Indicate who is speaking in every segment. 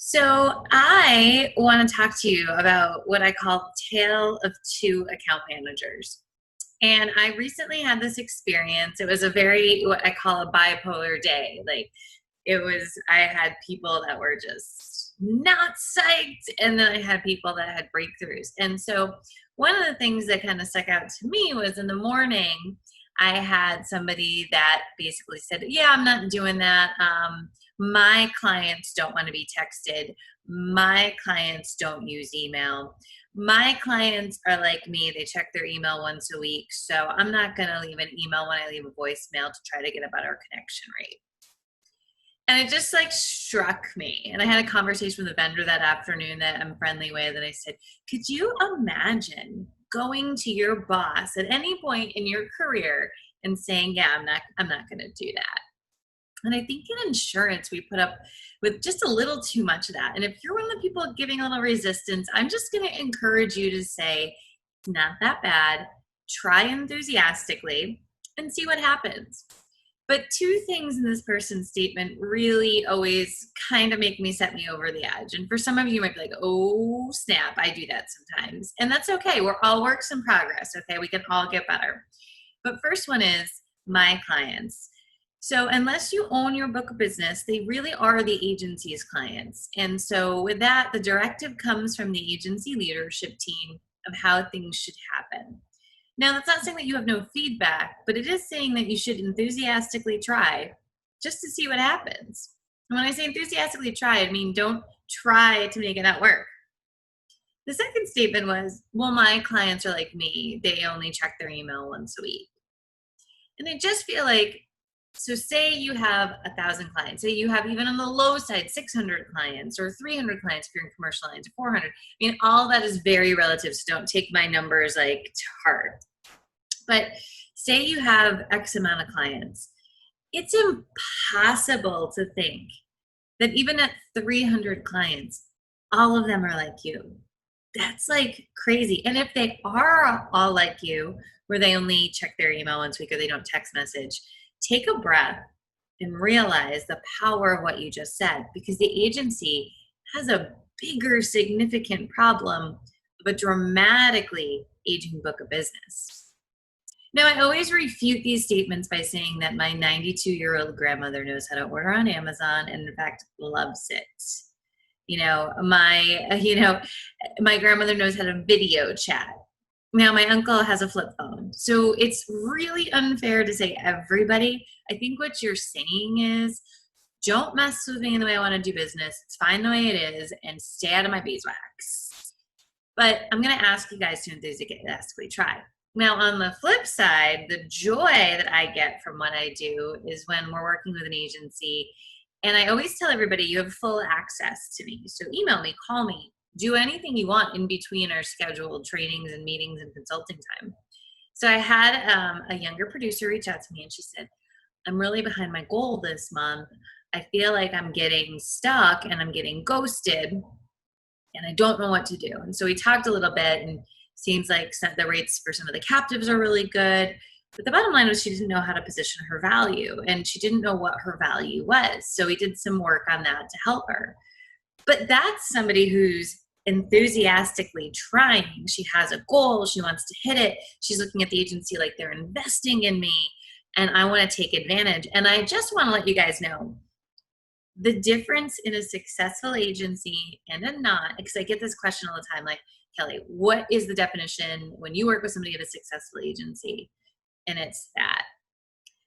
Speaker 1: So I want to talk to you about what I call the tale of two account managers. And I recently had this experience. It was a very, what I call a bipolar day. I had people that were just not psyched, and then I had people that had breakthroughs. And so one of the things that kind of stuck out to me was in the morning, I had somebody that basically said, yeah, I'm not doing that. My clients don't want to be texted. My clients don't use email. My clients are like me. They check their email once a week. So I'm not going to leave an email when I leave a voicemail to try to get a better connection rate. And it just like struck me. And I had a conversation with a vendor that afternoon that I'm friendly with. And I said, could you imagine going to your boss at any point in your career and saying, yeah, I'm not going to do that. And I think in insurance, we put up with just a little too much of that. And if you're one of the people giving a little resistance, I'm just going to encourage you to say, it's not that bad. Try enthusiastically and see what happens. But two things in this person's statement really always kind of set me over the edge. And for some of you might be like, oh, snap, I do that sometimes. And that's okay. We're all works in progress, okay? We can all get better. But first one is my clients. So unless you own your book of business, they really are the agency's clients. And so with that, the directive comes from the agency leadership team of how things should happen. Now, that's not saying that you have no feedback, but it is saying that you should enthusiastically try just to see what happens. And when I say enthusiastically try, I mean don't try to make it not work. The second statement was, well, my clients are like me. They only check their email once a week. And I just feel like, so say you have 1,000 clients, say you have even on the low side 600 clients or 300 clients if you're in commercial lines, or 400. I mean, all that is very relative, so don't take my numbers like to heart. But say you have X amount of clients. It's impossible to think that even at 300 clients, all of them are like you. That's like crazy. And if they are all like you, where they only check their email once a week or they don't text message, take a breath and realize the power of what you just said, because the agency has a bigger, significant problem of a dramatically aging book of business. Now, I always refute these statements by saying that my 92-year-old grandmother knows how to order on Amazon and, in fact, loves it. My grandmother knows how to video chat. Now, my uncle has a flip phone. So it's really unfair to say everybody. I think what you're saying is, don't mess with me in the way I want to do business. It's fine the way it is, and stay out of my beeswax. But I'm going to ask you guys to enthusiastically try. Now, on the flip side, the joy that I get from what I do is when we're working with an agency, and I always tell everybody you have full access to me. So email me, call me, do anything you want in between our scheduled trainings and meetings and consulting time. So I had a younger producer reach out to me, and she said, I'm really behind my goal this month. I feel like I'm getting stuck and I'm getting ghosted, and I don't know what to do. And so we talked a little bit, and seems like the rates for some of the captives are really good. But the bottom line was she didn't know how to position her value, and she didn't know what her value was. So we did some work on that to help her. But that's somebody who's enthusiastically trying. She has a goal. She wants to hit it. She's looking at the agency like they're investing in me, and I want to take advantage. And I just want to let you guys know the difference in a successful agency and a not, because I get this question all the time, like, Kelly, what is the definition when you work with somebody at a successful agency? And it's that.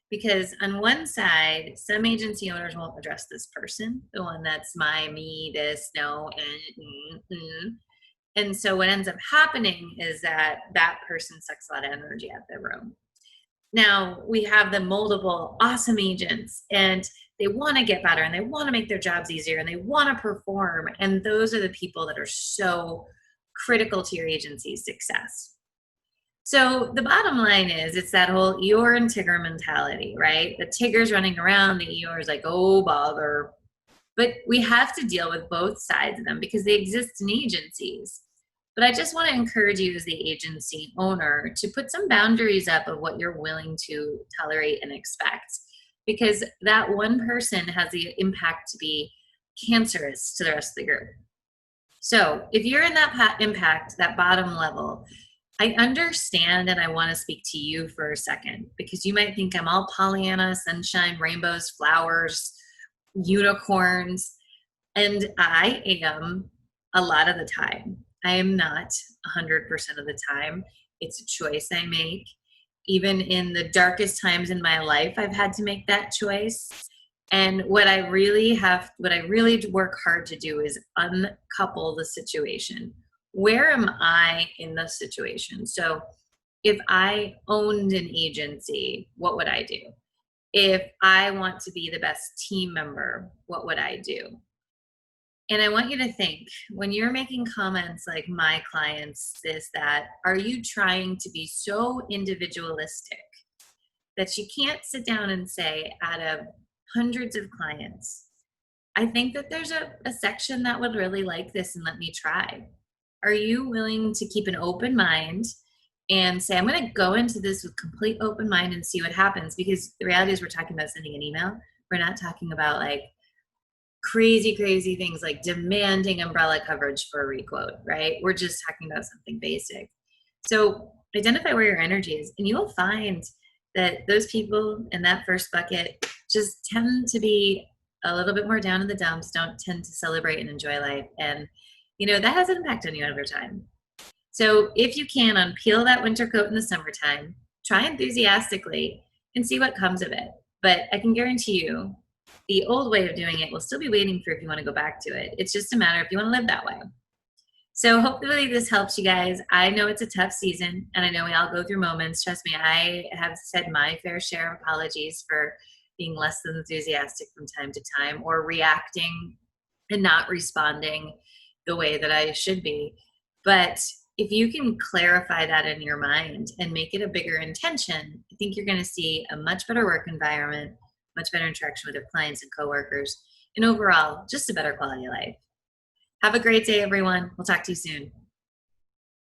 Speaker 1: Because on one side, some agency owners won't address this person, the one that's my, me, this, no, and. And so what ends up happening is that person sucks a lot of energy out of the room. Now, we have the moldable, awesome agents, and they want to get better, and they want to make their jobs easier, and they want to perform. And those are the people that are so critical to your agency's success. So the bottom line is, it's that whole Eeyore and Tigger mentality, right? The Tigger's running around, the Eeyore's like, oh, bother. But we have to deal with both sides of them because they exist in agencies. But I just want to encourage you as the agency owner to put some boundaries up of what you're willing to tolerate and expect, because that one person has the impact to be cancerous to the rest of the group. So if you're in that impact, that bottom level, I understand and I want to speak to you for a second, because you might think I'm all Pollyanna, sunshine, rainbows, flowers, unicorns, and I am a lot of the time. I am not 100% of the time. It's a choice I make. Even in the darkest times in my life, I've had to make that choice. And what I really work hard to do is uncouple the situation. Where am I in the situation? So if I owned an agency, what would I do? If I want to be the best team member, what would I do? And I want you to think, when you're making comments like my clients, this, that, are you trying to be so individualistic that you can't sit down and say, out of hundreds of clients, I think that there's a section that would really like this and let me try. Are you willing to keep an open mind and say, I'm going to go into this with complete open mind and see what happens? Because the reality is we're talking about sending an email. We're not talking about like crazy things like demanding umbrella coverage for a requote, right? We're just talking about something basic. So identify where your energy is, and you'll find that those people in that first bucket just tend to be a little bit more down in the dumps, don't tend to celebrate and enjoy life. And, that has an impact on you over time. So if you can, unpeel that winter coat in the summertime, try enthusiastically and see what comes of it. But I can guarantee you, the old way of doing it will still be waiting for if you want to go back to it. It's just a matter if you want to live that way. So hopefully this helps you guys. I know it's a tough season, and I know we all go through moments. Trust me, I have said my fair share of apologies for being less than enthusiastic from time to time, or reacting and not responding the way that I should be. But if you can clarify that in your mind and make it a bigger intention, I think you're going to see a much better work environment, much better interaction with your clients and coworkers, and overall, just a better quality of life. Have a great day, everyone. We'll talk to you soon.